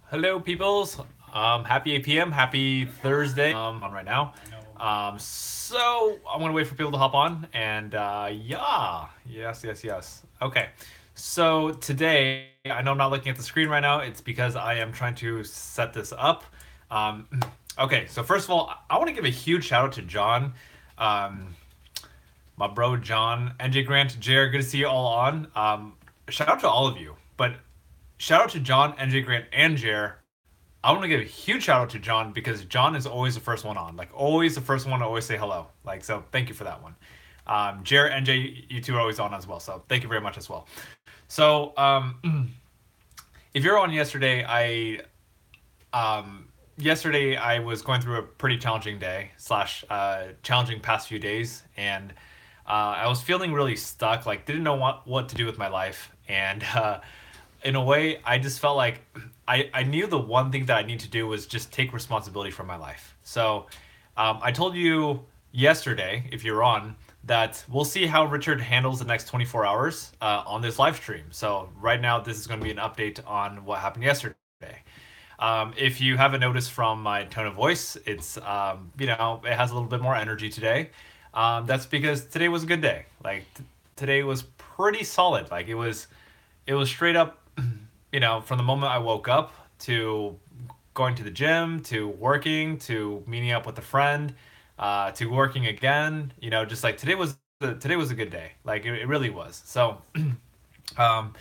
Hello, peoples. Happy 8 p.m. Happy Thursday. On right now. So I'm gonna wait for people to hop on, and yeah, yes. Okay. So today, I know I'm not looking at the screen right now. It's because I am trying to set this up. Um, okay. So first of all, I want to give a huge shout out to John, um, my bro John, NJ Grant, JR. Good to see you all on. Shout out to all of you, but shout out to John, NJ Grant, and Jer. I want to give a huge shout out to John because John is always the first one on. Like, always the first one to always say hello. Like, so thank you for that one. Jer, NJ, you two are always on as well. So thank you very much as well. So, if you're on yesterday, yesterday I was going through a pretty challenging day slash challenging past few days, and I was feeling really stuck. Like, didn't know what to do with my life, and in a way, I just felt like I knew the one thing that I need to do was just take responsibility for my life. So I told you yesterday, if you're on, that we'll see how Richard handles the next 24 hours on this live stream. So right now, this is going to be an update on what happened yesterday. If you haven't noticed from my tone of voice, it's it has a little bit more energy today. That's because today was a good day. Like today was pretty solid. Like it was straight up, from the moment I woke up to going to the gym to working to meeting up with a friend to working again. Just like today was a good day. Like it really was. So um,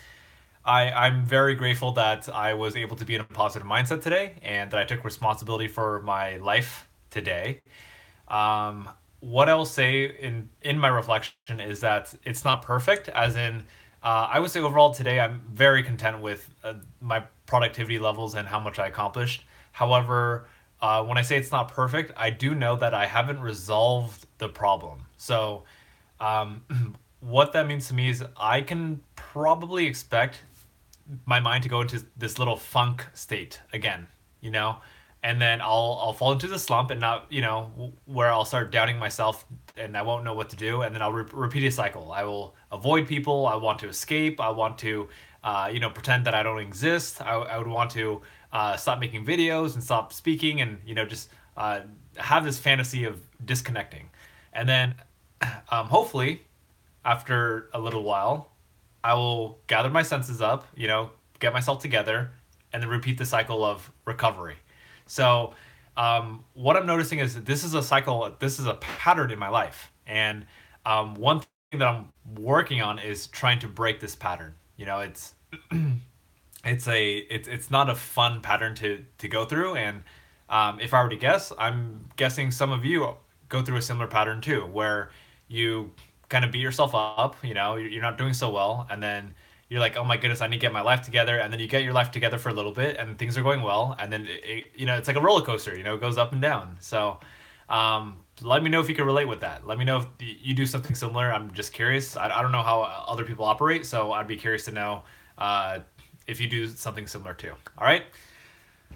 I'm very grateful that I was able to be in a positive mindset today and that I took responsibility for my life today. What I'll say in my reflection is that it's not perfect. As in, I would say overall today I'm very content with my productivity levels and how much I accomplished. However, when I say it's not perfect, I do know that I haven't resolved the problem. So, um, what that means to me is I can probably expect my mind to go into this little funk state again, you know, and then I'll fall into the slump and not, where I'll start doubting myself and I won't know what to do, and then I'll repeat a cycle. I will avoid people. I want to escape. I want to, pretend that I don't exist. I would want to stop making videos and stop speaking, and just have this fantasy of disconnecting, and then hopefully after a little while I will gather my senses up, get myself together, and then repeat the cycle of recovery. So, what I'm noticing is that this is a cycle, this is a pattern in my life. And one thing that I'm working on is trying to break this pattern. It's not a fun pattern to go through. And if I were to guess, I'm guessing some of you go through a similar pattern too, where you kind of beat yourself up, you're not doing so well, and then you're like, oh my goodness, I need to get my life together, and then you get your life together for a little bit, and things are going well, and then it's like a roller coaster, it goes up and down. So, let me know if you can relate with that. Let me know if you do something similar. I'm just curious. I don't know how other people operate, so I'd be curious to know if you do something similar too. All right.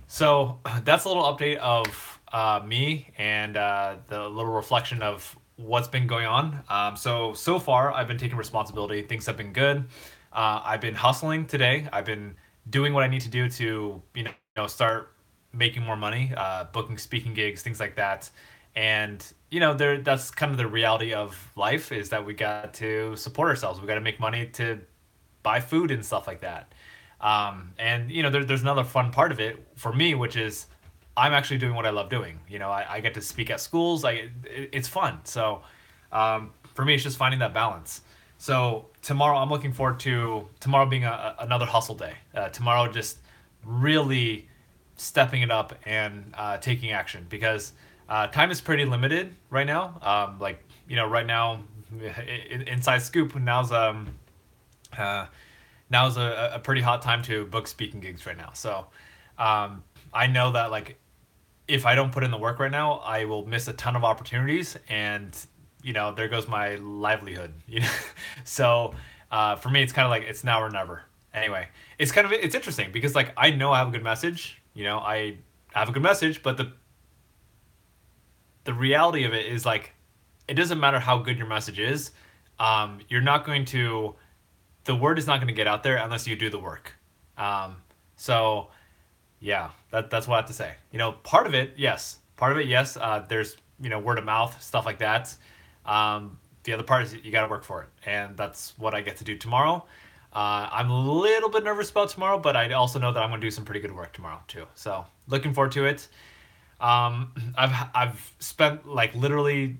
So that's a little update of me and the little reflection of what's been going on. So far, I've been taking responsibility. Things have been good. I've been hustling today. I've been doing what I need to do to start making more money, booking speaking gigs, things like that. And that's kind of the reality of life, is that we got to support ourselves. We got to make money to buy food and stuff like that. And there's another fun part of it for me, which is I'm actually doing what I love doing. I get to speak at schools. It's fun. So for me, it's just finding that balance. So tomorrow, I'm looking forward to tomorrow being another hustle day. Tomorrow, just really stepping it up and taking action, because time is pretty limited right now. Right now, inside scoop, uh, now's a pretty hot time to book speaking gigs right now. So I know that, like, if I don't put in the work right now, I will miss a ton of opportunities, and there goes my livelihood. So for me, it's kind of like it's now or never. Anyway, it's interesting because, like, I know I have a good message. I have a good message, but the reality of it is, like, it doesn't matter how good your message is. You're not going to The word is not going to get out there unless you do the work. So Yeah, that's what I have to say. Part of it, yes. Part of it, yes. There's word of mouth, stuff like that. The other part is you got to work for it, and that's what I get to do tomorrow. I'm a little bit nervous about tomorrow, but I also know that I'm going to do some pretty good work tomorrow too. So looking forward to it. I've spent like literally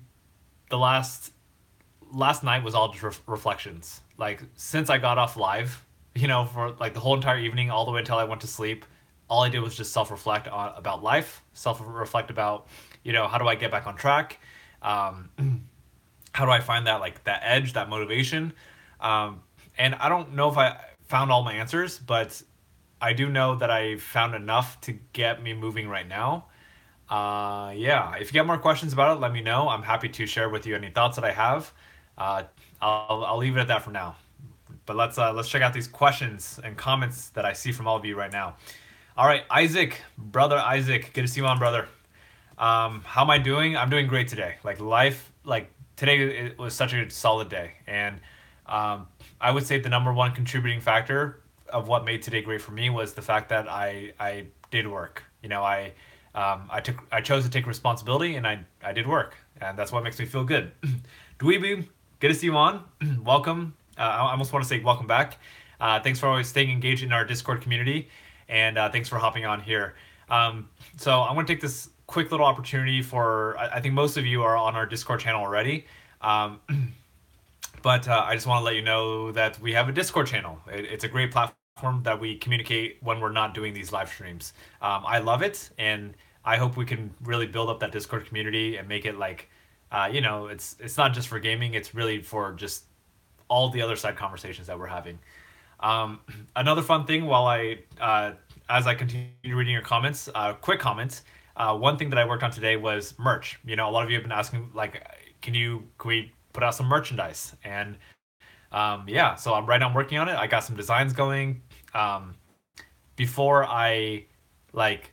the last night was all just reflections. Like since I got off live, for like the whole entire evening, all the way until I went to sleep, all I did was just self reflect on about life, self reflect about, how do I get back on track, um, how do I find that like that edge, that motivation, and I don't know if I found all my answers, but I do know that I found enough to get me moving right now. Yeah, if you got more questions about it, let me know. I'm happy to share with you any thoughts that I have. Uh, I'll leave it at that for now. But let's check out these questions and comments that I see from all of you right now. All right, Isaac, brother Isaac, good to see you on, brother. How am I doing? I'm doing great today. Like life, like today it was such a solid day, and I would say the number one contributing factor of what made today great for me was the fact that I did work. I chose to take responsibility, and I did work, and that's what makes me feel good. Dweeby, good to see you on. Welcome. I almost want to say welcome back. Thanks for always staying engaged in our Discord community, and thanks for hopping on here. So I want to take this quick little opportunity for, I think most of you are on our Discord channel already, but I just want to let you know that we have a Discord channel. It's a great platform that we communicate when we're not doing these live streams. I love it, and I hope we can really build up that Discord community and make it like, it's not just for gaming. It's really for just all the other side conversations that we're having. Another fun thing as I continue reading your comments, quick comments. One thing that I worked on today was merch. A lot of you have been asking like, can we put out some merchandise? And yeah, so I'm right on working on it. I got some designs going. Before I like,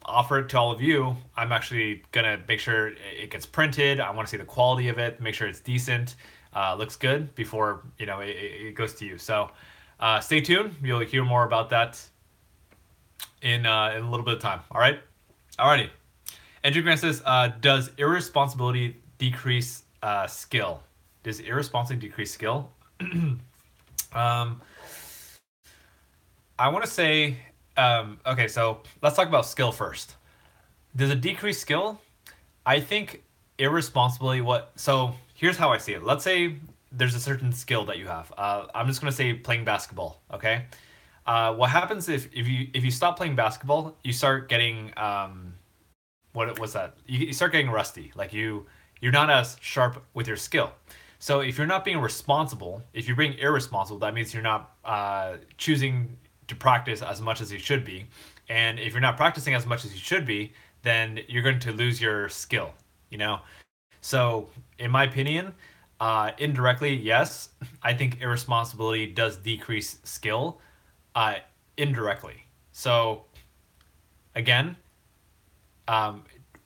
offer it to all of you, I'm actually gonna make sure it gets printed. I want to see the quality of it, make sure it's decent, looks good before it goes to you. So stay tuned. You'll hear more about that in a little bit of time. All right, alrighty. Andrew Grant says, "Does irresponsibility decrease skill? Does irresponsibility decrease skill?" um, I want to say, okay, so let's talk about skill first. Does it decrease skill? I think irresponsibility. So here's how I see it. Let's say there's a certain skill that you have. I'm just gonna say playing basketball. Okay. What happens if you stop playing basketball? You start getting what's that? You start getting rusty. Like you're not as sharp with your skill. So if you're not being responsible, if you're being irresponsible, that means you're not choosing to practice as much as you should be. And if you're not practicing as much as you should be, then you're going to lose your skill. So in my opinion, indirectly, yes, I think irresponsibility does decrease skill, indirectly. So again,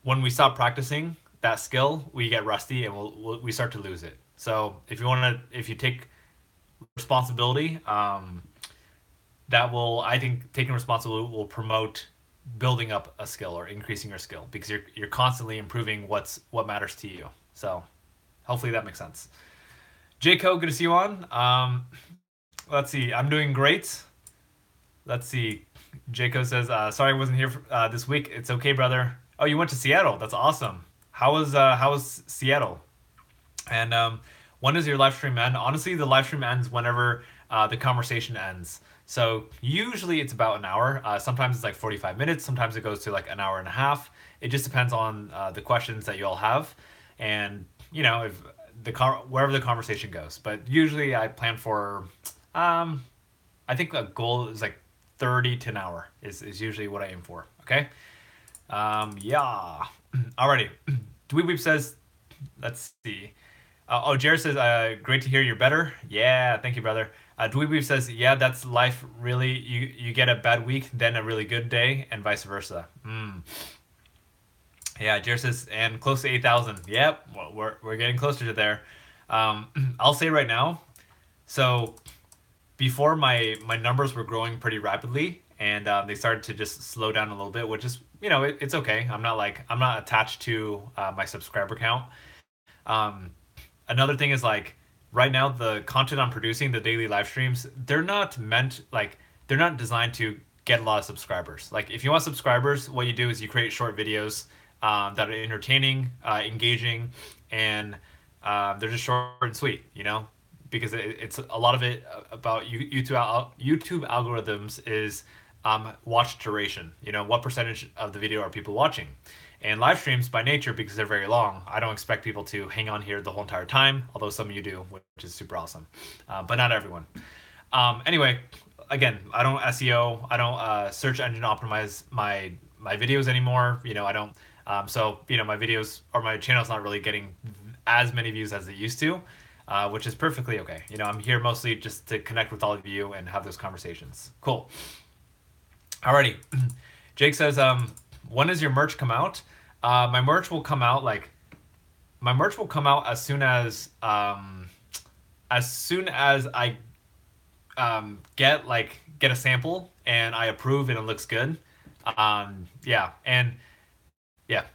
when we stop practicing that skill, we get rusty and we start to lose it. So if you take responsibility, I think taking responsibility will promote building up a skill or increasing your skill, because you're constantly improving what matters to you. So hopefully that makes sense. Jayco, good to see you on. Let's see, I'm doing great. Let's see. Jayco says, sorry I wasn't here this week. It's okay, brother. Oh, you went to Seattle. That's awesome. How was Seattle? And when does your live stream end? Honestly, the live stream ends whenever the conversation ends. So usually it's about an hour. Sometimes it's like 45 minutes. Sometimes it goes to like an hour and a half. It just depends on the questions that you all have, and if wherever the conversation goes. But usually I plan for, I think a goal is like 30 to an hour is usually what I aim for. Okay. Yeah. Alrighty. Dweeb says, let's see. Jared says, great to hear you're better. Yeah, thank you, brother. Dweeb says, yeah, that's life. Really, you get a bad week, then a really good day, and vice versa. Yeah, Jared says, and close to 8,000. Yep, well, we're getting closer to there. I'll say right now. So before my numbers were growing pretty rapidly, and they started to just slow down a little bit, which is, it's okay. I'm not attached to my subscriber count. Um, Another thing is like right now the content I'm producing, the daily live streams, they're not designed to get a lot of subscribers. Like if you want subscribers, what you do is you create short videos that are entertaining, engaging, and they're just short and sweet. Because it's a lot of it about YouTube algorithms is watch duration. What percentage of the video are people watching? And live streams, by nature, because they're very long, I don't expect people to hang on here the whole entire time, although some of you do, which is super awesome. But not everyone. Anyway, again, I don't SEO, I don't search engine optimize my videos anymore. I don't. My videos or my channel's not really getting as many views as it used to, which is perfectly okay. I'm here mostly just to connect with all of you and have those conversations. Cool. Alrighty. Jake says, when does your merch come out? My merch will come out as soon as I get a sample and I approve and it looks good. Yeah,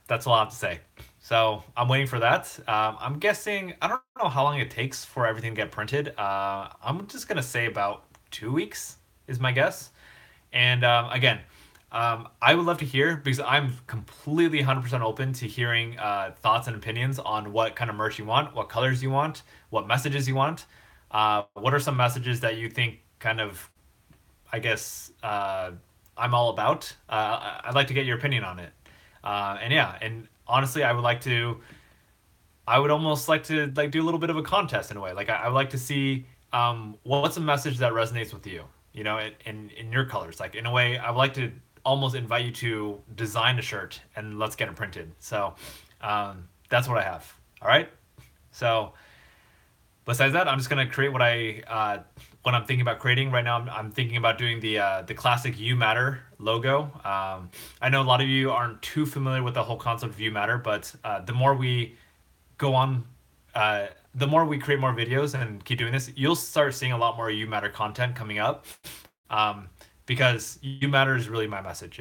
that's all I have to say. So I'm waiting for that. I'm guessing, I don't know how long it takes for everything to get printed. I'm just gonna say about 2 weeks is my guess. And again, I would love to hear, because I'm completely 100% open to hearing thoughts and opinions on what kind of merch you want, what colors you want, what messages you want. What are some messages that you think kind of, I guess, I'm all about? I'd like to get your opinion on it. And honestly, I would almost like to do a little bit of a contest in a way. Like I would like to see what's a message that resonates with you, in your colors. Like in a way, I would like to almost invite you to design a shirt and let's get it printed. So that's what I have. All right. So besides that, I'm just gonna create what I'm thinking about creating right now. I'm thinking about doing the classic You Matter logo. I know a lot of you aren't too familiar with the whole concept of You Matter, but the more we go on, the more we create more videos and keep doing this, you'll start seeing a lot more You Matter content coming up. Because You Matter is really my message.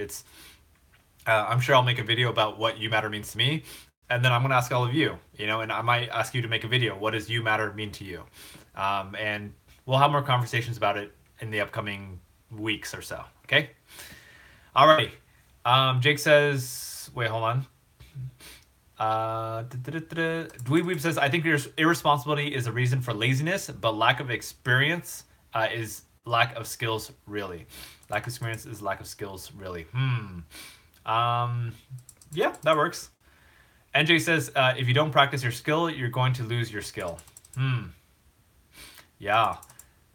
I'm sure I'll make a video about what You Matter means to me, and then I'm gonna ask all of you, and I might ask you to make a video. What does You Matter mean to you? And we'll have more conversations about it in the upcoming weeks or so. Okay. Alrighty. Jake says, wait, hold on. Dweeb says, I think irresponsibility is a reason for laziness, but lack of experience is lack of skills, really. Lack of experience is lack of skills, really. Yeah, that works. NJ says, if you don't practice your skill, you're going to lose your skill. Yeah.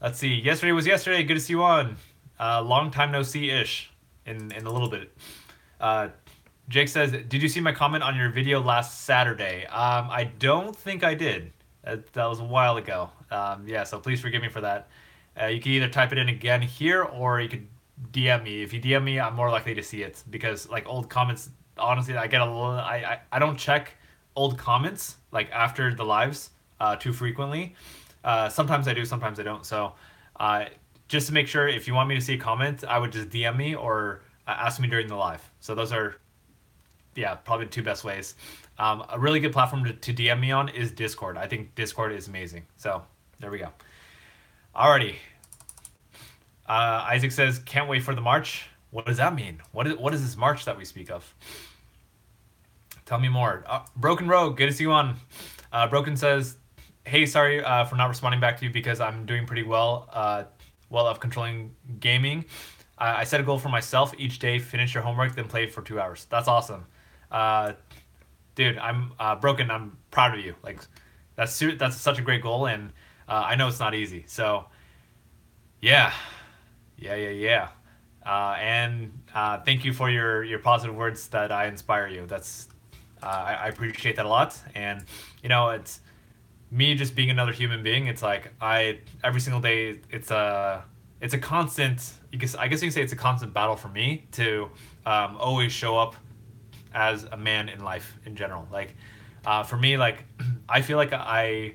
Let's see. Yesterday was yesterday. Good to see you on. Long time no see-ish in a little bit. Jake says, did you see my comment on your video last Saturday? I don't think I did. That was a while ago. Yeah, so please forgive me for that. You can either type it in again here, or you could DM me. If you DM me, I'm more likely to see it, because like old comments, honestly, I get a little. I don't check old comments like after the lives too frequently. Sometimes I do, sometimes I don't. So just to make sure, if you want me to see a comment, I would just DM me or ask me during the live. So those are, yeah, probably the two best ways. A really good platform to DM me on is Discord. I think Discord is amazing. So there we go. Alrighty. Isaac says, can't wait for the march. What does that mean? What is this march that we speak of? Tell me more. Broken Rogue, good to see you on. Broken says, hey, sorry for not responding back to you, because I'm doing pretty well of controlling gaming. I set a goal for myself each day: finish your homework, then play for 2 hours. That's awesome. Dude, I'm Broken. I'm proud of you. Like that's such a great goal, and I know it's not easy. So yeah. And thank you for your positive words that I inspire you. That's I appreciate that a lot. And it's me just being another human being. It's like every single day it's a constant. I guess you can say it's a constant battle for me to always show up as a man in life in general. Like for me, like I feel like I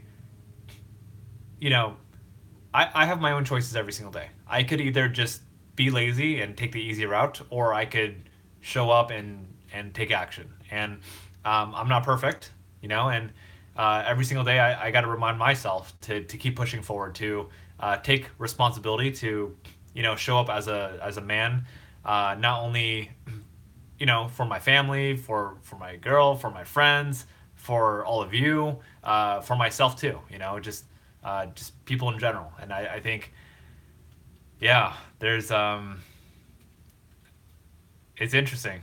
have my own choices every single day. I could either just be lazy and take the easy route, or I could show up and take action. And I'm not perfect, and every single day I got to remind myself to keep pushing forward, to take responsibility, to show up as a man, not only for my family, for my girl, for my friends, for all of you, for myself too. Just people in general. And I think, yeah, there's it's interesting.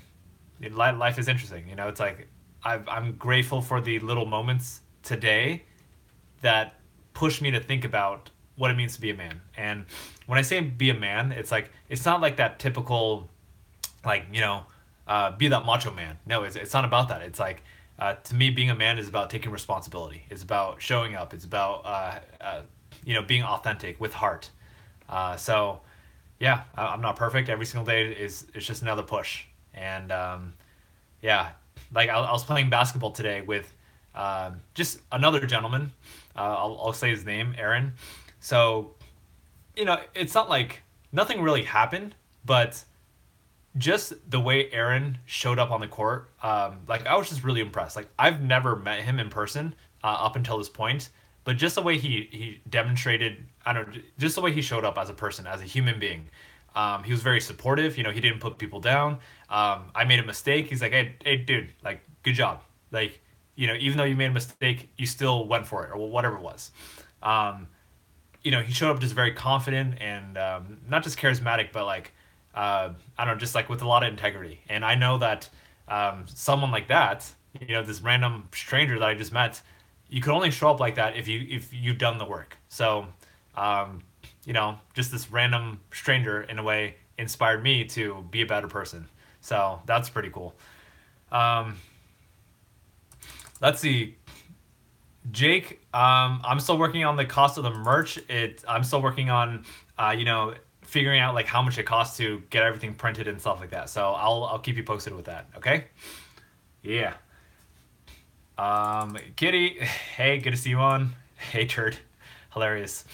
Life is interesting. It's like I'm grateful for the little moments today that push me to think about what it means to be a man. And when I say be a man, it's like it's not like that typical, like be that macho man. No, it's not about that. It's like to me, being a man is about taking responsibility. It's about showing up. It's about being authentic with heart. So yeah, I'm not perfect. Every single day is just another push. And yeah, like I was playing basketball today with just another gentleman. I'll say his name, Aaron. So it's not like nothing really happened, but just the way Aaron showed up on the court, like I was just really impressed. Like I've never met him in person up until this point, but just the way he demonstrated, I don't know, just the way he showed up as a person, as a human being. He was very supportive. He didn't put people down. I made a mistake. He's like, hey, dude, like, good job. Like, even though you made a mistake, you still went for it, or whatever it was. He showed up just very confident and not just charismatic, but like, I don't know, just like with a lot of integrity. And I know that someone like that, this random stranger that I just met, you could only show up like that if you've done the work. So, just this random stranger in a way inspired me to be a better person. So that's pretty cool. Let's see. Jake, I'm still working on the cost of the merch. I'm still working on, figuring out like how much it costs to get everything printed and stuff like that. So I'll keep you posted with that. Okay. Yeah. Kitty, hey, good to see you on. Hey, turd. Hilarious.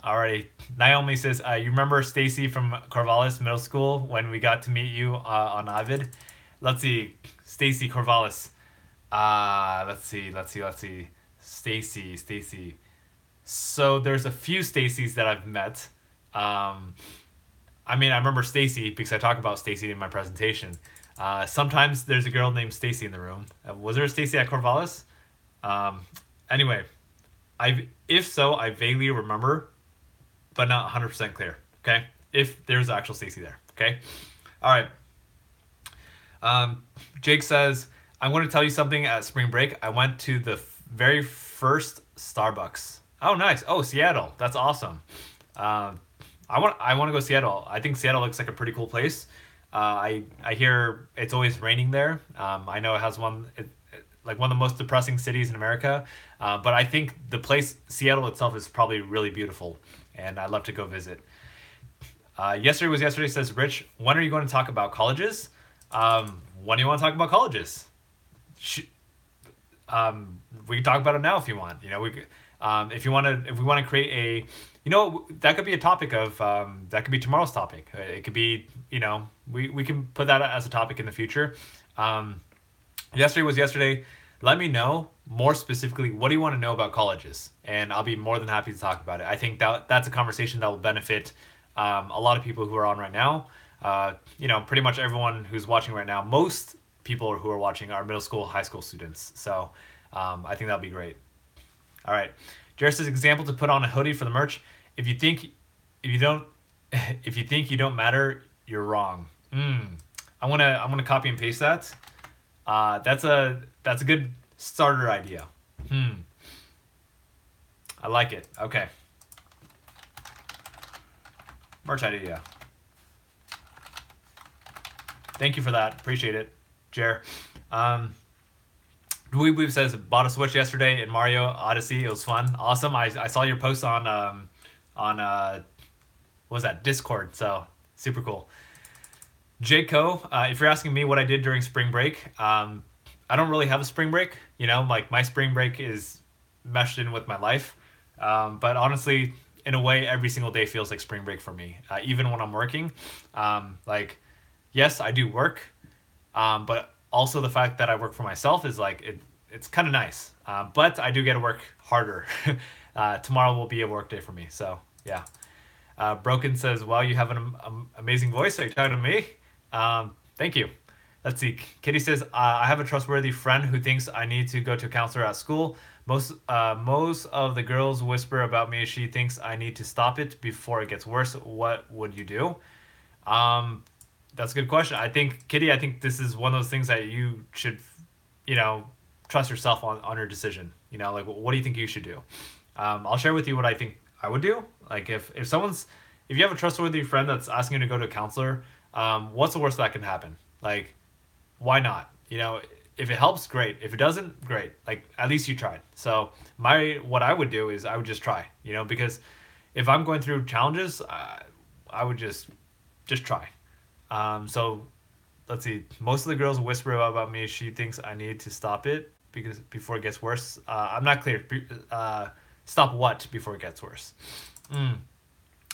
Alrighty. Naomi says, you remember Stacy from Corvallis Middle School when we got to meet you on Avid? Let's see. Stacy Corvallis. Let's see. Stacy. So there's a few Stacys that I've met. I remember Stacy because I talk about Stacy in my presentation. Sometimes there's a girl named Stacy in the room. Was there a Stacy at Corvallis? Anyway, if so, I vaguely remember, but not 100% clear. Okay, if there's an actual Stacy there. Okay, all right. Jake says, I'm going to tell you something. At spring break, I went to the very first Starbucks. Oh, nice. Oh, Seattle. That's awesome. I want to go to Seattle. I think Seattle looks like a pretty cool place. I hear it's always raining there. I know it has like one of the most depressing cities in America. But I think the place, Seattle itself, is probably really beautiful, and I'd love to go visit. Yesterday was yesterday, says Rich. When are you going to talk about colleges? When do you want to talk about colleges? We can talk about it now if you want. If we want to create that could be a topic of that could be tomorrow's topic. It could be we can put that as a topic in the future. Yesterday was yesterday. Let me know more specifically, what do you want to know about colleges, and I'll be more than happy to talk about it. I think that's a conversation that will benefit a lot of people who are on right now. Pretty much everyone who's watching right now. Most people who are watching are middle school, high school students. So I think that'll be great. All right. Jared says, example to put on a hoodie for the merch. If you think you don't matter, you're wrong. I'm gonna copy and paste that. That's a good starter idea. I like it. Okay. Merch idea. Thank you for that. Appreciate it, Jer. Dweeb says, bought a Switch yesterday in Mario Odyssey. It was fun. Awesome. I saw your post on what was that, Discord. So super cool. Jayco, if you're asking me what I did during spring break, I don't really have a spring break. Like my spring break is meshed in with my life. But honestly, in a way, every single day feels like spring break for me. Even when I'm working, like, yes, I do work, but also the fact that I work for myself is like it's kind of nice. But I do get to work harder. Tomorrow will be a work day for me. So yeah. Broken says, "Wow, you have an amazing voice. Are you talking to me?" Thank you. Let's see. Kitty says, "I have a trustworthy friend who thinks I need to go to a counselor at school. Most of the girls whisper about me. She thinks I need to stop it before it gets worse. What would you do?" Um, that's a good question. I think, Kitty, I think this is one of those things that you should, you know, trust yourself on your decision. You know, like, what do you think you should do? I'll share with you what I think I would do. Like, if you have a trustworthy friend that's asking you to go to a counselor, what's the worst that can happen? Like, why not? You know, if it helps, great. If it doesn't, great. Like, at least you tried. So what I would do is I would just try. You know, because if I'm going through challenges, I would just try. So let's see. Most of the girls whisper about me. She thinks I need to stop it because before it gets worse. I'm not clear. Stop what before it gets worse? Mm,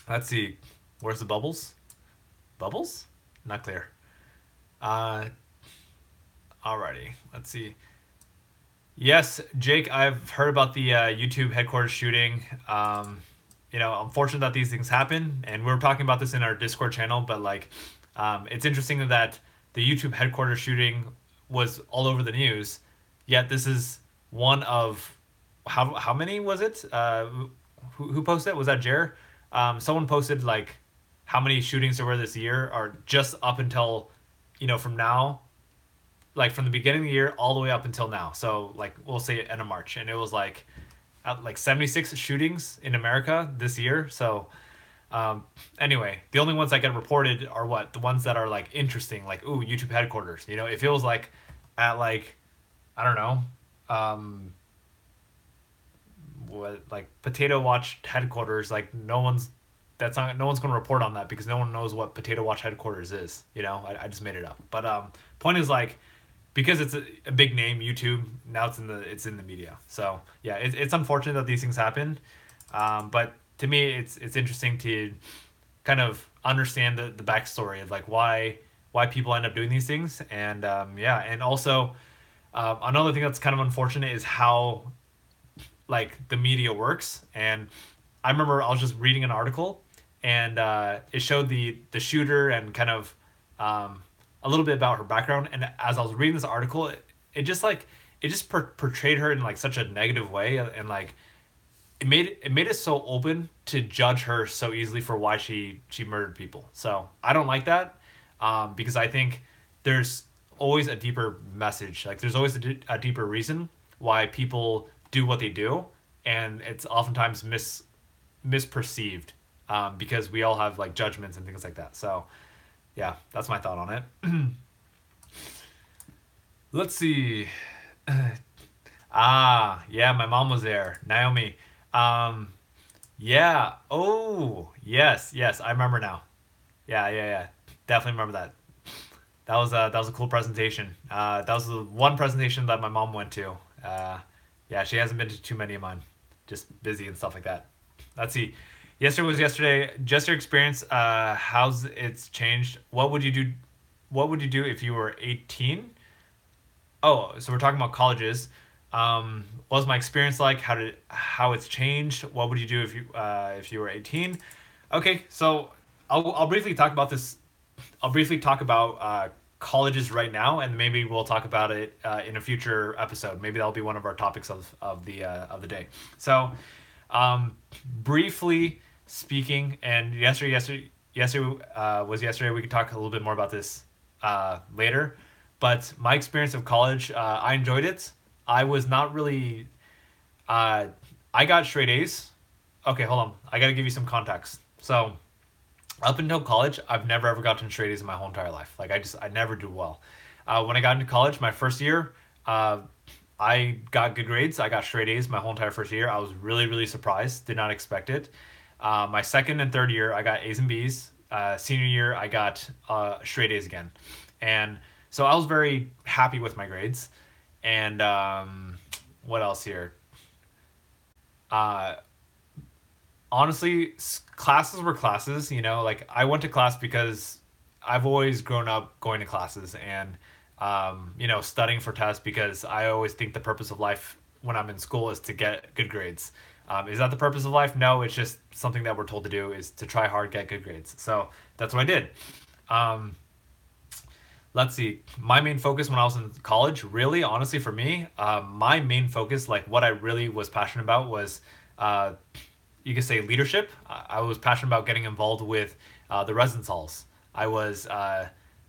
let's see. Where's the bubbles? Bubbles? Not clear. Uh, alrighty. Let's see. Yes, Jake, I've heard about the YouTube headquarters shooting. You know, unfortunate that these things happen, and we are talking about this in our Discord channel. But like, it's interesting that the YouTube headquarters shooting was all over the news, yet this is one of how many was it? Who posted it? Was that Jer? Someone posted like how many shootings there were this year, or just up until, you know, from now, like from the beginning of the year all the way up until now. So like we'll say end of March, and it was like 76 shootings in America this year. So anyway, the only ones that get reported are what the ones that are like interesting, like ooh, YouTube headquarters. You know, it feels like at like I don't know, what like Potato Watch headquarters. Like no one's going to report on that because no one knows what Potato Watch headquarters is. You know, I just made it up. But point is like because it's a big name, YouTube, now it's in the media. So yeah, it's unfortunate that these things happen, but to me, it's interesting to kind of understand the backstory of like why people end up doing these things, and yeah, and also another thing that's kind of unfortunate is how like the media works. And I remember I was just reading an article, and it showed the shooter and kind of a little bit about her background. And as I was reading this article, it just like it just portrayed her in like such a negative way, and like it made it so open to judge her so easily for why she murdered people. So I don't like that, because I think there's always a deeper message. Like there's always a deeper reason why people do what they do, and it's oftentimes misperceived, because we all have like judgments and things like that. So yeah, that's my thought on it. Let's see. Yeah, my mom was there, Naomi. Um, yeah. Oh, yes, yes, I remember now. Yeah, yeah, yeah. Definitely remember that. That was a cool presentation. That was the one presentation that my mom went to. Yeah, she hasn't been to too many of mine. Just busy and stuff like that. Let's see. Yesterday was yesterday. Just your experience. How's it's changed? What would you do? What would you do if you were 18? Oh, so we're talking about colleges. What was my experience like? How it's changed? What would you do if you were 18? Okay, so I'll briefly talk about this. I'll briefly talk about colleges right now, and maybe we'll talk about it in a future episode. Maybe that'll be one of our topics of the day. So, briefly speaking, and yesterday was yesterday. We could talk a little bit more about this later. But my experience of college, I enjoyed it. I was not really. I got straight A's. Okay, hold on. I got to give you some context. So, up until college, I've never ever gotten straight A's in my whole entire life. Like I never do well. When I got into college, my first year, I got good grades. I got straight A's my whole entire first year. I was really really surprised. Did not expect it. My second and third year, I got A's and B's. Senior year, I got straight A's again, and so I was very happy with my grades. And what else here? Uh, honestly, classes were classes. You know, like I went to class because I've always grown up going to classes and you know, studying for tests because I always think the purpose of life when I'm in school is to get good grades. Is that the purpose of life? No, it's just something that we're told to do is to try hard, get good grades. So that's what I did. Um, let's see. My main focus when I was in college, really, honestly, for me, my main focus, like what I really was passionate about, was uh, you could say leadership. I was passionate about getting involved with the residence halls. I was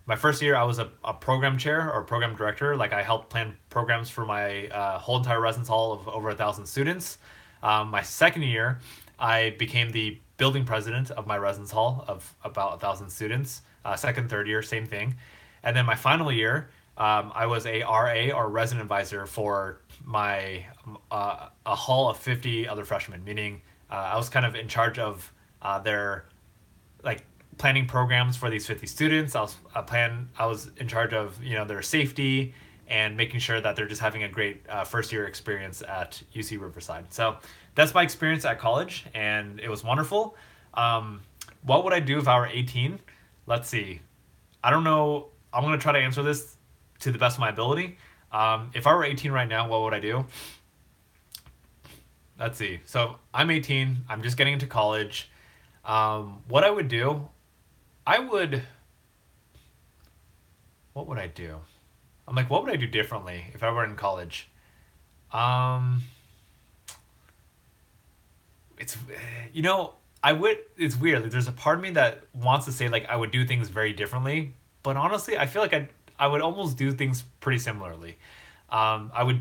my first year. I was a program chair or program director. Like I helped plan programs for my whole entire residence hall of over 1,000 students. My second year, I became the building president of my residence hall of about 1,000 students. Second, third year, same thing. And then my final year, I was a RA or resident advisor for my a hall of 50 other freshmen, meaning I was kind of in charge of their like planning programs for these 50 students. I was in charge of their safety and making sure that they're just having a great first year experience at UC Riverside. So that's my experience at college, and it was wonderful. What would I do if I were 18? Let's see. I don't know. I'm gonna try to answer this to the best of my ability. If I were 18 right now, what would I do? Let's see. So I'm 18. I'm just getting into college. What I would do, I would. What would I do? I'm like, what would I do differently if I were in college? Um, it's I would. It's weird. Like, there's a part of me that wants to say like I would do things very differently, but honestly, I feel like I would almost do things pretty similarly. I would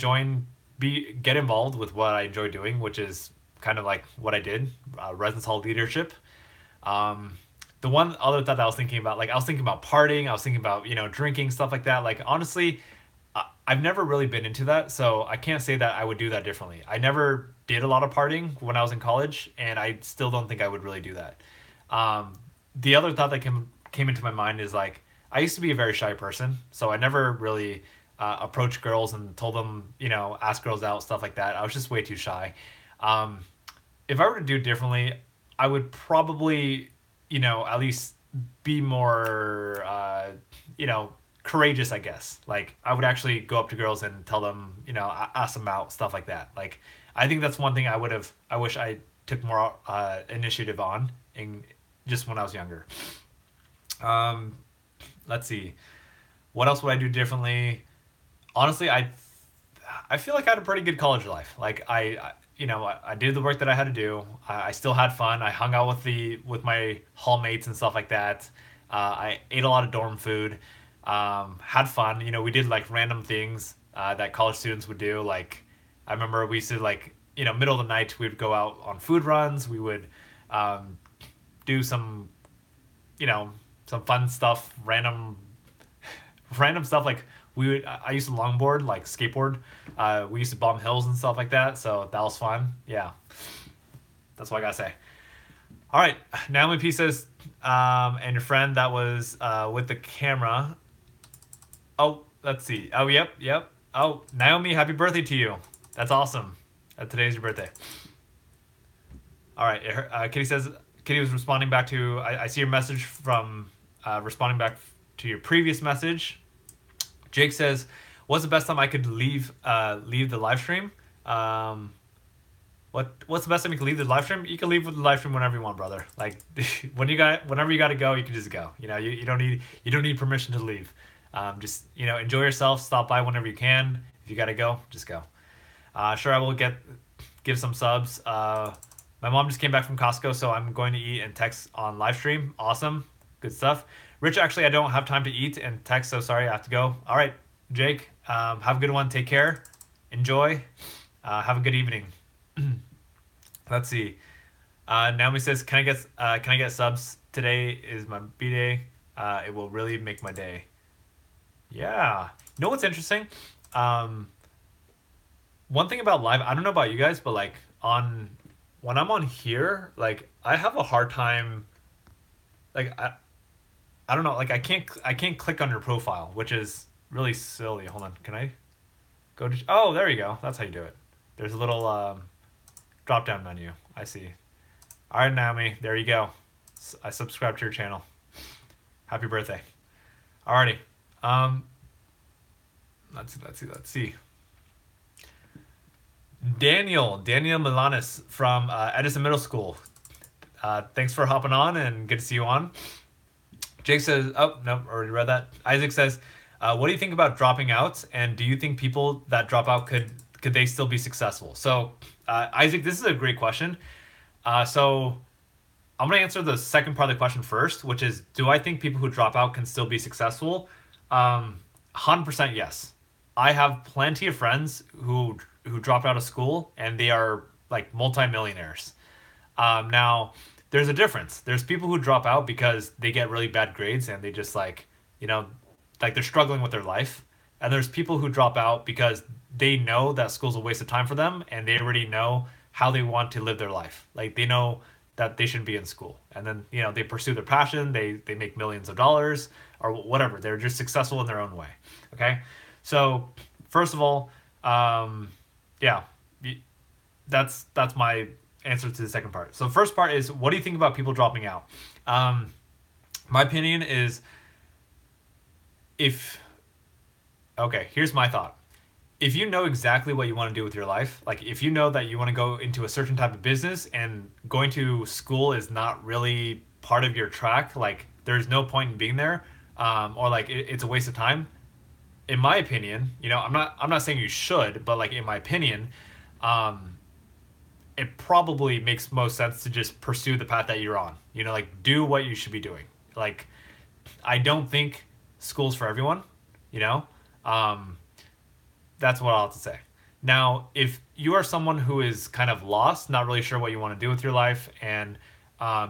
get involved with what I enjoy doing, which is kind of like what I did, residence hall leadership. Um, the one other thought that I was thinking about, like I was thinking about partying, I was thinking about drinking stuff like that. Like honestly, I've never really been into that, so I can't say that I would do that differently. I never did a lot of partying when I was in college, and I still don't think I would really do that. Um, the other thought that came into my mind is like I used to be a very shy person, so I never really approached girls and told them, ask girls out, stuff like that. I was just way too shy. Um, if I were to do it differently, I would probably, at least be more, courageous, I guess. Like, I would actually go up to girls and tell them, ask them out, stuff like that. Like, I think that's one thing I wish I took more initiative on in just when I was younger. Um, let's see. What else would I do differently? Honestly, I feel like I had a pretty good college life. Like I did the work that I had to do. I still had fun. I hung out with my hall mates and stuff like that. I ate a lot of dorm food. Had fun. We did like random things that college students would do. Like I remember we used to like middle of the night we would go out on food runs. We would um, do some you know some fun stuff, random stuff like I used to longboard, like skateboard. We used to bomb hills and stuff like that, so that was fun. Yeah, that's what I gotta say. All right, Naomi P says, and your friend that was with the camera. Oh, let's see. Oh, yep. Oh, Naomi, happy birthday to you. That's awesome. Today's your birthday. All right, Kitty says, Kitty was responding back to. I see your message from responding back to your previous message. Jake says, "What's the best time I could leave the live stream? Um, what's the best time you can leave the live stream? You can leave the live stream whenever you want, brother. Like whenever you got to go, you can just go. You don't need permission to leave. Just enjoy yourself. Stop by whenever you can. If you got to go, just go. Sure, I will give some subs. My mom just came back from Costco, so I'm going to eat and text on live stream. Awesome, good stuff. Rich, actually, I don't have time to eat and text, so sorry, I have to go. All right, Jake, have a good one. Take care. Enjoy. Have a good evening. Let's see. Naomi says, can I get subs? Today is my B-day. It will really make my day. Yeah. You know what's interesting? One thing about live, I don't know about you guys, but like when I'm on here, like I have a hard time. Like I don't know. Like I can't click on your profile, which is really silly. Hold on. Can I go to? Oh, there you go. That's how you do it. There's a little drop down menu. I see. All right, Naomi, there you go. I subscribed to your channel. Happy birthday. Alrighty. Um, let's see. Daniel Milanis from Edison Middle School. Thanks for hopping on and good to see you on. Jake says, oh, no, already read that. Isaac says, what do you think about dropping out? And do you think people that drop out could they still be successful? So, Isaac, this is a great question. So I'm going to answer the second part of the question first, which is, do I think people who drop out can still be successful? 100% yes. I have plenty of friends who dropped out of school and they are like multimillionaires. Now, there's a difference. There's people who drop out because they get really bad grades and they just you know, like they're struggling with their life. And there's people who drop out because they know that school's a waste of time for them and they already know how they want to live their life. Like they know that they should be in school. And then, you know, they pursue their passion, they make millions of dollars or whatever. They're just successful in their own way. Okay? So, first of all, yeah, that's my answer to the second part. So, first part is, what do you think about people dropping out? My opinion is, okay, here's my thought. If you know exactly what you want to do with your life, like if you know that you want to go into a certain type of business and going to school is not really part of your track, like there's no point in being there, or like it's a waste of time. In my opinion, you know, I'm not saying you should, but like in my opinion, it probably makes most sense to just pursue the path that you're on. You know, like do what you should be doing. Like I don't think school's for everyone, you know? That's what I'll have to say. Now, if you are someone who is kind of lost, not really sure what you want to do with your life, and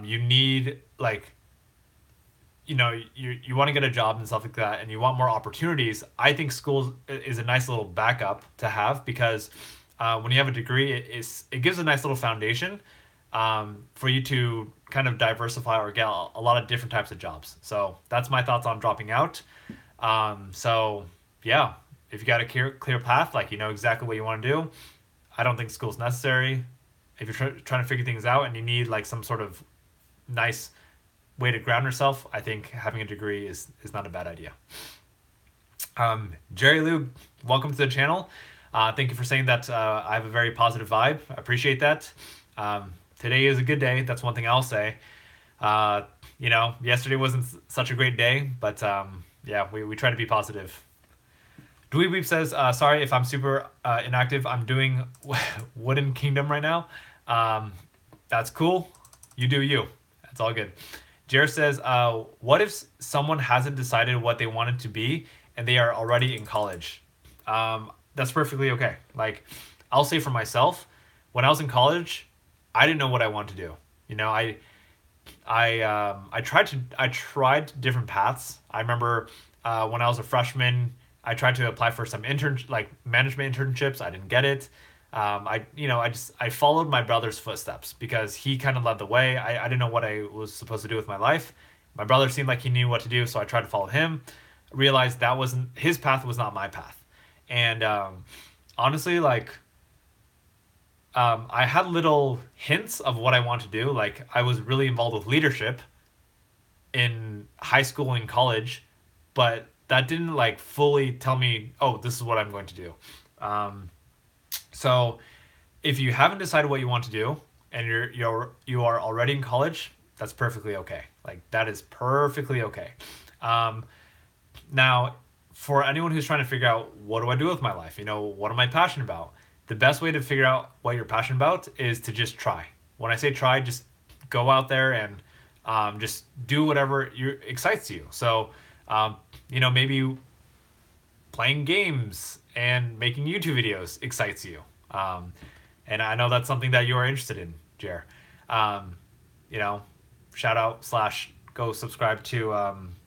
you need like, you know, you want to get a job and stuff like that, and you want more opportunities, I think school is a nice little backup to have because when you have a degree, it gives a nice little foundation for you to kind of diversify or get a lot of different types of jobs. So that's my thoughts on dropping out. So yeah, if you got a clear path, like you know exactly what you want to do, I don't think school's necessary. If you're trying to figure things out and you need like some sort of nice way to ground yourself, I think having a degree is not a bad idea. Jerry Lou, welcome to the channel. Thank you for saying that I have a very positive vibe. I appreciate that. Today is a good day. That's one thing I'll say. You know, yesterday wasn't such a great day, but yeah, we try to be positive. Dweeb says, sorry if I'm super inactive. I'm doing Wooden Kingdom right now. That's cool. You do you. That's all good. Jared says, what if someone hasn't decided what they wanted to be and they are already in college? That's perfectly okay. Like, I'll say for myself, when I was in college, I didn't know what I wanted to do. You know, I tried different paths. I remember when I was a freshman, I tried to apply for some management internships. I didn't get it. I followed my brother's footsteps because he kind of led the way. I didn't know what I was supposed to do with my life. My brother seemed like he knew what to do, so I tried to follow him. Realized that wasn't his path, was not my path. And honestly, like I had little hints of what I want to do. Like I was really involved with leadership in high school and college, but that didn't like fully tell me, oh, this is what I'm going to do. So if you haven't decided what you want to do and you are already in college, that's perfectly okay. Like that is perfectly okay. Now, for anyone who's trying to figure out what do I do with my life, you know, what am I passionate about? The best way to figure out what you're passionate about is to just try. When I say try, just go out there and just do whatever excites you. So, you know, maybe playing games and making YouTube videos excites you. And I know that's something that you are interested in, Jer. You know, shout out / go subscribe to,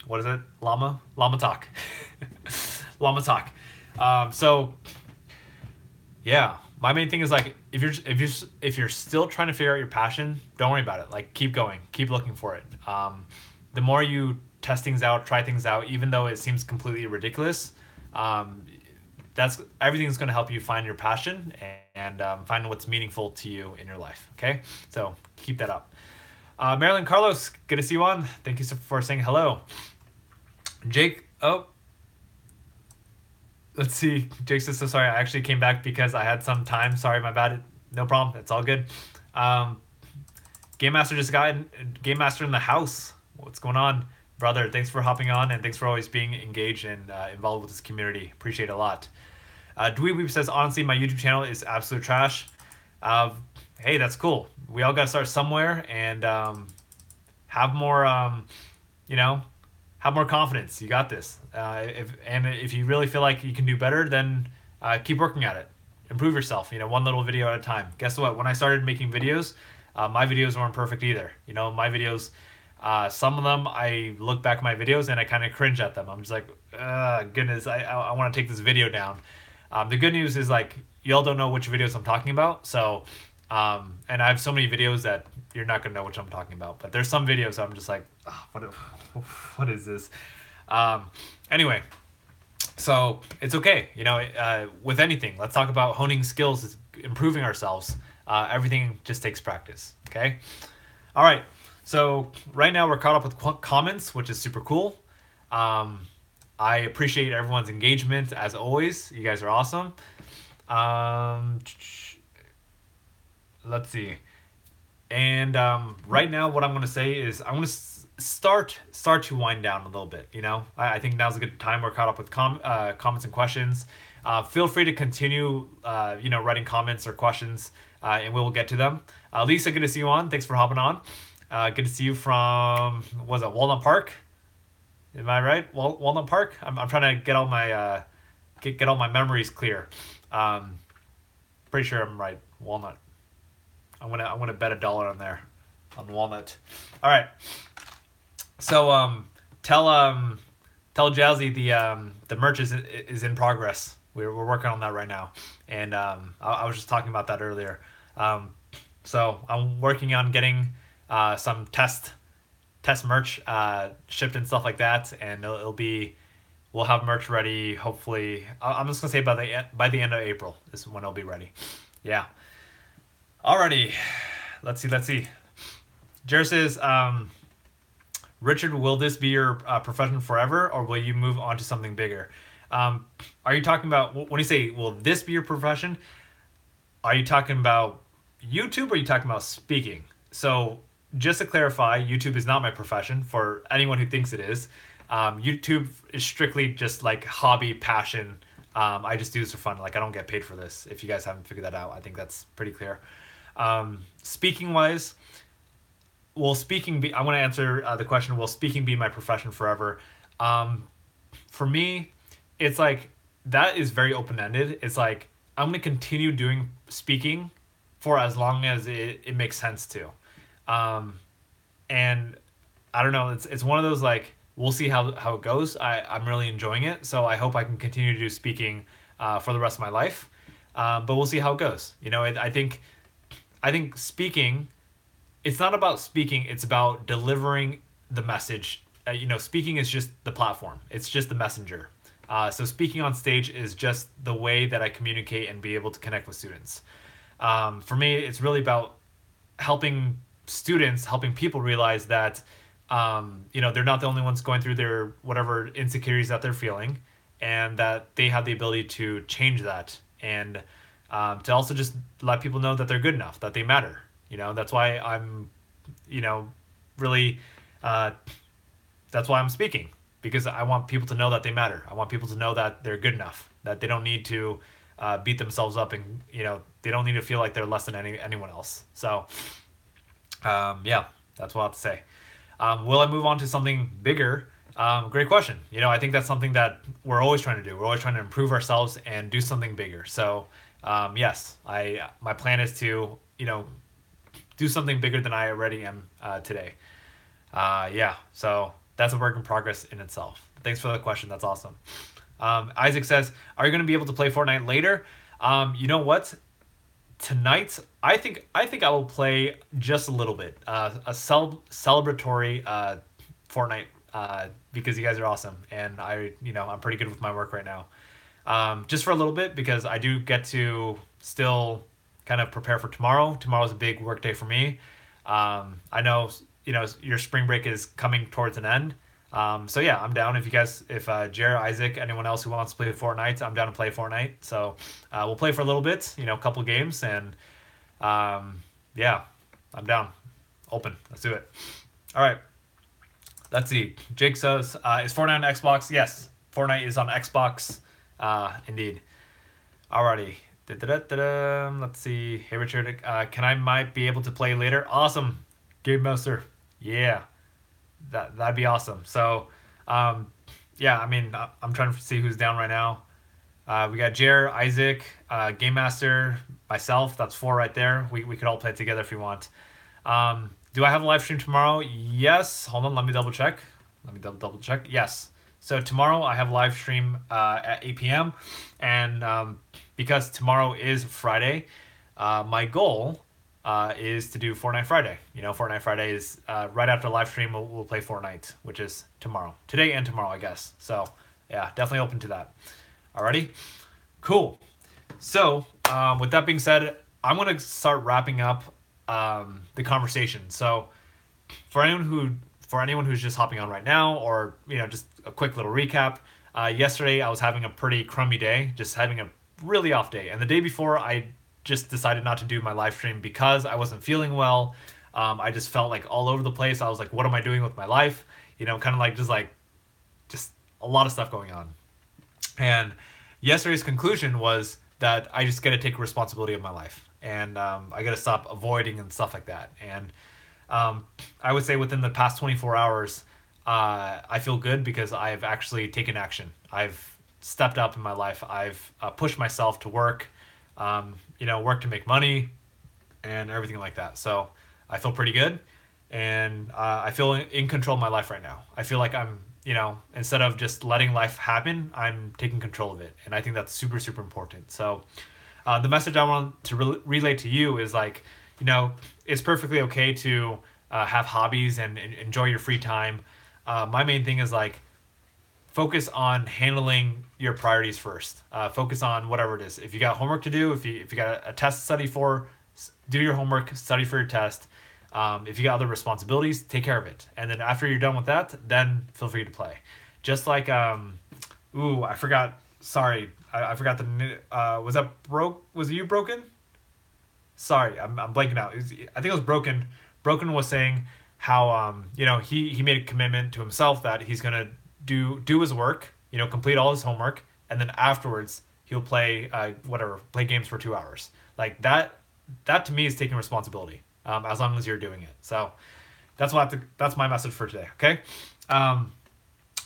what is it? Llama Talk. Llama Talk. So yeah, my main thing is like, if you're still trying to figure out your passion, don't worry about it. Like keep going, keep looking for it. The more you test things out, try things out, even though it seems completely ridiculous, everything's going to help you find your passion and find what's meaningful to you in your life. Okay, so keep that up. Marilyn Carlos, good to see you on. Thank you for saying hello. Jake, oh, let's see. Jake says, so sorry. I actually came back because I had some time. Sorry, my bad. No problem. It's all good. Game Master just got in, Game Master in the house. What's going on, brother? Thanks for hopping on, and thanks for always being engaged and involved with this community. Appreciate it a lot. Dweeb says, honestly, my YouTube channel is absolute trash. Hey, that's cool. We all got to start somewhere and have more, you know, have more confidence. You got this. If you really feel like you can do better, then keep working at it. Improve yourself. One little video at a time. Guess what? When I started making videos, my videos weren't perfect either. My videos, some of them, I look back at my videos and I kind of cringe at them. I'm just like, goodness, I want to take this video down. The good news is, like, y'all don't know which videos I'm talking about. So, and I have so many videos that you're not going to know which I'm talking about. But there's some videos I'm just like, what is this? Anyway, so it's okay. With anything, let's talk about honing skills, improving ourselves. Everything just takes practice. Okay. All right. So right now we're caught up with comments, which is super cool. I appreciate everyone's engagement as always. You guys are awesome. Let's see. And right now what I'm going to say is I'm going to start to wind down a little bit. I think now's a good time. We're caught up with comments and questions. Feel free to continue writing comments or questions, and we will get to them. Lisa, good to see you on. Thanks for hopping on. Good to see you from, was it Walnut Park? Am I right? Walnut Park? I'm trying to get all my get all my memories clear. Pretty sure I'm right. Walnut. I'm gonna bet $1 on there, on Walnut. All right. So tell Jazzy the merch is in progress. We're working on that right now, and I was just talking about that earlier. So I'm working on getting some test merch shipped and stuff like that, and we'll have merch ready. Hopefully, I'm just gonna say by the end of April is when it'll be ready. Yeah. Alrighty, let's see. Jared says, Richard, will this be your profession forever, or will you move on to something bigger? Are you talking about, when you say will this be your profession, are you talking about YouTube or are you talking about speaking? So just to clarify, YouTube is not my profession for anyone who thinks it is. YouTube is strictly just like hobby, passion. I just do this for fun. Like, I don't get paid for this. If you guys haven't figured that out, I think that's pretty clear. Speaking wise, will speaking be, I want to answer the question, will speaking be my profession forever? For me, it's like, that is very open-ended. It's like, I'm going to continue doing speaking for as long as it makes sense to. And I don't know, it's one of those, like, we'll see how it goes. I'm really enjoying it, so I hope I can continue to do speaking for the rest of my life. But we'll see how it goes. I think speaking, it's not about speaking, it's about delivering the message. Speaking is just the platform. It's just the messenger. So speaking on stage is just the way that I communicate and be able to connect with students. For me, it's really about helping people realize that, they're not the only ones going through their whatever insecurities that they're feeling, and that they have the ability to change that, and to also just let people know that they're good enough, that they matter. That's why I'm, really, that's why I'm speaking, because I want people to know that they matter. I want people to know that they're good enough, that they don't need to beat themselves up, and they don't need to feel like they're less than anyone else. So yeah, that's what I have to say. Will I move on to something bigger? Great question. I think that's something that we're always trying to do. We're always trying to improve ourselves and do something bigger. So yes, my plan is to do something bigger than I already am today. Yeah, so that's a work in progress in itself. Thanks for the question. That's awesome. Isaac says, are you going to be able to play Fortnite later? You know what? Tonight, I think I will play just a little bit. A celebratory Fortnite, because you guys are awesome, and I'm pretty good with my work right now. Just for a little bit, because I do get to still kind of prepare for tomorrow. Tomorrow's a big work day for me. I know your spring break is coming towards an end. So yeah, I'm down. If Jared, Isaac, anyone else who wants to play Fortnite, I'm down to play Fortnite. So we'll play for a little bit, a couple games, and yeah, I'm down. Open. Let's do it. All right. Let's see. Jake says, "Is Fortnite on Xbox?" Yes, Fortnite is on Xbox. Indeed. Alrighty. Da-da-da-da-da. Let's see. Hey Richard, can I might be able to play later? Awesome, Game Master. Yeah, that'd be awesome. So, um, yeah. I mean, I'm trying to see who's down right now. We got Jer, Isaac, Game Master, myself. That's four right there. We could all play together if you want. Do I have a live stream tomorrow? Yes. Hold on. Let me double check. Let me double check. Yes. So tomorrow I have a live stream at 8 p.m. And because tomorrow is Friday, my goal is to do Fortnite Friday. Fortnite Friday is right after live stream. We'll play Fortnite, which is tomorrow. Today and tomorrow, I guess. So yeah, definitely open to that. Alrighty. Cool. So with that being said, I'm going to start wrapping up the conversation. So for anyone who's just hopping on right now, or just a quick little recap. Yesterday I was having a pretty crummy day, just having a really off day, and the day before I just decided not to do my live stream because I wasn't feeling well. I just felt like all over the place. I was like, what am I doing with my life? Kind of like just a lot of stuff going on. And yesterday's conclusion was that I just got to take responsibility of my life, and I got to stop avoiding and stuff like that. And I would say within the past 24 hours, I feel good because I've actually taken action. I've stepped up in my life. I've pushed myself to work, work to make money and everything like that. So I feel pretty good, and I feel in control of my life right now. I feel like I'm, instead of just letting life happen, I'm taking control of it. And I think that's super, super important. So the message I want to relay to you is like, it's perfectly okay to have hobbies and enjoy your free time. My main thing is like, focus on handling your priorities first. Focus on whatever it is. If you got homework to do, if you got a test to study for, do your homework, study for your test. If you got other responsibilities, take care of it. And then after you're done with that, then feel free to play. Just like, I forgot. Sorry, I forgot the. Was that broke? Was it you broken? Sorry, I'm blanking out. I think it was broken. Broken was saying how he made a commitment to himself that he's gonna do his work, complete all his homework, and then afterwards he'll play play games for 2 hours. Like that to me is taking responsibility. As long as you're doing it. So that's my message for today. Okay,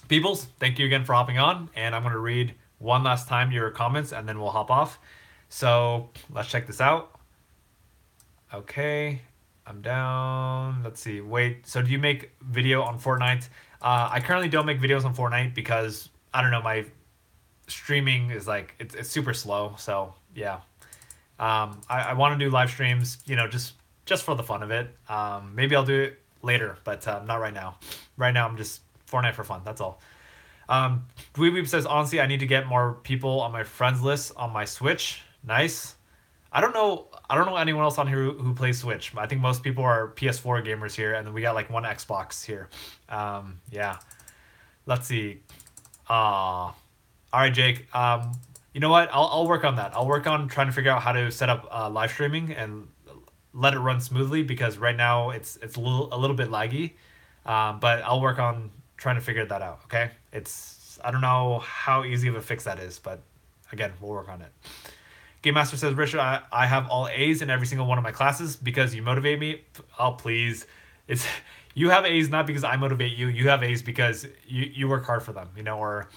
peoples, thank you again for hopping on, and I'm gonna read one last time your comments, and then we'll hop off. So let's check this out. Okay, I'm down. Let's see. Wait. So do you make video on Fortnite? I currently don't make videos on Fortnite because I don't know, my streaming is like it's super slow. So yeah, I want to do live streams. Just for the fun of it. Maybe I'll do it later, but not right now. Right now I'm just Fortnite for fun. That's all. Dweeb says, honestly, I need to get more people on my friends list on my Switch. Nice. I don't know anyone else on here who plays Switch. I think most people are PS4 gamers here, and then we got like one Xbox here. Yeah. Let's see. All right, Jake. You know what? I'll work on that. I'll work on trying to figure out how to set up live streaming and let it run smoothly, because right now it's a little bit laggy. But I'll work on trying to figure that out. Okay. I don't know how easy of a fix that is, but again, we'll work on it. Game Master says, Richard, I have all A's in every single one of my classes because you motivate me. Oh, please. You have A's not because I motivate you. You have A's because you work hard for them, or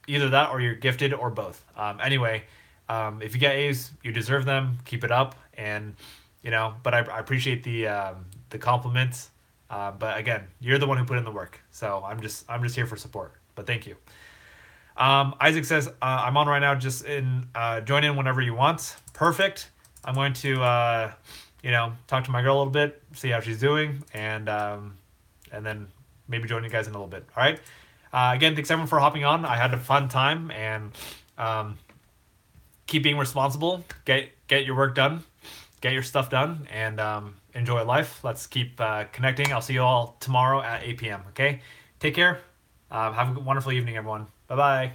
either that or you're gifted or both. Anyway, if you get A's, you deserve them. Keep it up. And, but I appreciate the compliments. But again, you're the one who put in the work. So I'm just here for support. But thank you. Isaac says, I'm on right now, just join in whenever you want. Perfect. I'm going to, talk to my girl a little bit, see how she's doing, and then maybe join you guys in a little bit. All right. Again, thanks everyone for hopping on. I had a fun time, and keep being responsible. Get your work done. get your stuff done and enjoy life. Let's keep connecting. I'll see you all tomorrow at 8 p.m. Okay, take care. Have a wonderful evening, everyone. Bye bye.